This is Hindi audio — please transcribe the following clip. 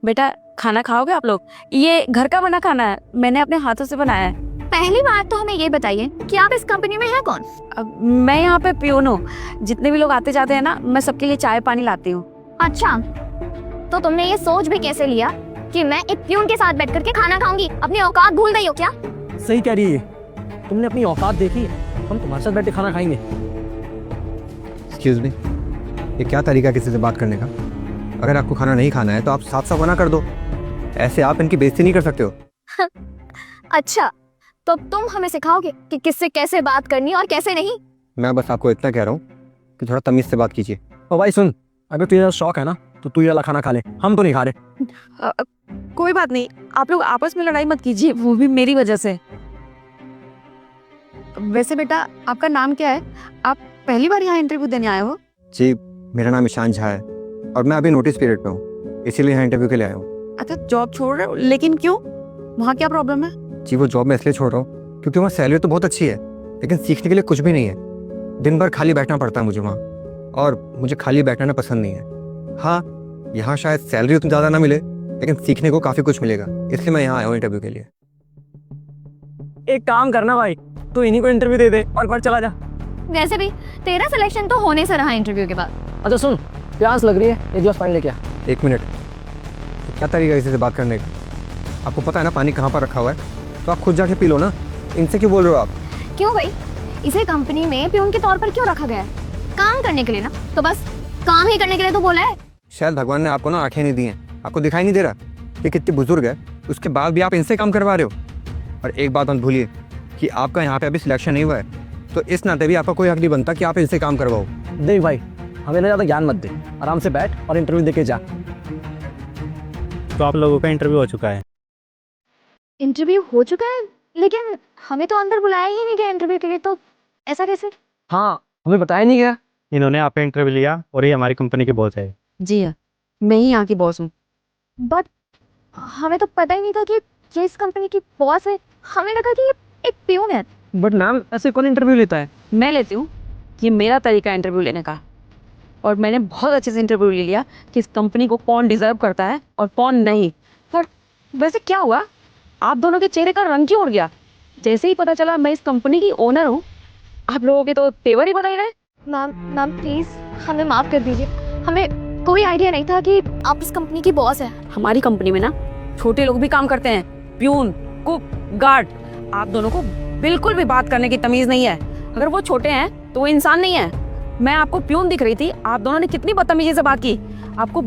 बेटा खाना खाओगे आप लोग? ये घर का बना खाना है, मैंने अपने हाथों से बनाया है। पहली बात तो हमें ये बताइए कि आप इस कंपनी में हैं कौन? अब मैं यहाँ पे प्यून हूँ। जितने भी लोग आते जाते हैं ना, मैं सबके लिए चाय पानी लाती हूँ। अच्छा, तो तुमने ये सोच भी कैसे लिया कि मैं एक प्यून के साथ बैठ करके खाना खाऊंगी? अपनी औकात भूल गई हो क्या? सही कह रही है, तुमने अपनी औकात देखी? हम तुम्हारे साथ बैठे खाना खाएंगे। एक्सक्यूज मी, ये क्या तरीका किसी से बात करने का? अगर आपको खाना नहीं खाना है तो आप साफ साफ मना कर दो। ऐसे आप इनकी बेइज्जती नहीं कर सकते हो। अच्छा, तो तुम हमें सिखाओगे कि किससे कैसे बात करनी और कैसे नहीं? मैं बस आपको इतना कह रहा हूँ कि थोड़ा तमीज से बात कीजिए। और भाई सुन, अगर तुझे शौक है ना तो तू ये वाला खाना खा ले, हम तो नहीं खा रहे। कोई बात नहीं, आप लोग आपस में लड़ाई मत कीजिए, वो भी मेरी वजह से। वैसे बेटा आपका नाम क्या है? आप पहली बार यहाँ इंटरव्यू देने आए हो? जी, मेरा नाम ईशान झा है और मैं अभी नोटिस पीरियड पे हूँ, इसीलिए यहाँ इंटरव्यू के लिए आया हूँ। अच्छा, जॉब छोड़ रहे हो, लेकिन क्यों? वहाँ क्या प्रॉब्लम है? जी, वो जॉब मैं इसलिए छोड़ रहा हूँ क्योंकि वहाँ सैलरी तो बहुत अच्छी है, लेकिन सीखने के लिए कुछ भी नहीं है। दिन भर खाली बैठना पड़ता है मुझे वहाँ, और मुझे खाली बैठना पसंद नहीं है। हाँ, यहाँ शायद सैलरी उतनी ज़्यादा ना मिले, लेकिन सीखने को काफ़ी कुछ मिलेगा, इसलिए मैं यहाँ आया हूँ इंटरव्यू के लिए। एक काम करना भाई, तू इन्हीं को इंटरव्यू दे दे और घर चला जा। वैसे भी तेरा सिलेक्शन तो होने से रहा इंटरव्यू के बाद। अच्छा सुन, प्यास लग रही है, एक गिलास पानी लेके आ। एक मिनट, तो क्या तरीका है किसी से बात करने का? आपको पता है ना पानी कहाँ पर रखा हुआ है, तो आप खुद जाके पी लो ना। इनसे क्यों बोल रहे हो आप? क्यों भाई, इसे कंपनी में प्यून के तौर पर क्यों रखा गया है? काम करने के लिए ना, तो बस काम ही करने के लिए तो बोला है। शायद भगवान ने आपको ना आंखें नहीं दी हैं, आपको दिखाई नहीं दे रहा कि कितनी बुजुर्ग है, उसके बाद भी आप इनसे काम करवा रहे हो। और एक बात मत भूलिए कि आपका यहाँ पे अभी सिलेक्शन नहीं हुआ है, तो इस नाते भी आपका कोई हक नहीं बनता कि आप इनसे काम करवाओ। देख भाई, हमें ना ज़्यादा ज्ञान मत दे, आराम से बैठ और इंटरव्यू दे के जा। तो आप लोगों का इंटरव्यू हो चुका है। इंटरव्यू हो चुका है, लेकिन हमें तो अंदर बुलाया ही नहीं गया इंटरव्यू के लिए, तो ऐसा कैसे? हाँ, हमें बताया नहीं गया। इन्होंने आपका इंटरव्यू लिया और ये हमारी कंपनी के बॉस है। जी हाँ, मैं ही यहाँ की बॉस हूँ। बट हमें तो पता ही नहीं था कि ये इस कंपनी की बॉस है। हमें लगा कि ये एक प्यून है। बट मैम, ऐसे कौन इंटरव्यू लेता है? मैं लेती हूँ, ये मेरा तरीका है इंटरव्यू लेने का। और मैंने बहुत अच्छे से इंटरव्यू ले लिया कि इस कंपनी को कौन डिजर्व करता है और कौन नहीं। पर वैसे क्या हुआ, आप दोनों के चेहरे का रंग क्यों उड़ गया? जैसे ही पता चला मैं इस कंपनी की ओनर हूँ, आप लोगों के तो तेवर ही बदल गए। मैम प्लीज हमें माफ कर दीजिए। हमें कोई आइडिया नहीं था कि आप इस कंपनी की बॉस है। हमारी कंपनी में ना छोटे लोग भी काम करते हैं, प्यून, कुक, गार्ड। आप दोनों को बिल्कुल भी बात करने की तमीज नहीं है। अगर वो छोटे हैं तो वो इंसान नहीं है। मैं आपको प्यून दिख रही थी, आप दोनों ने कितनी बदतमीजी से बात की। आपको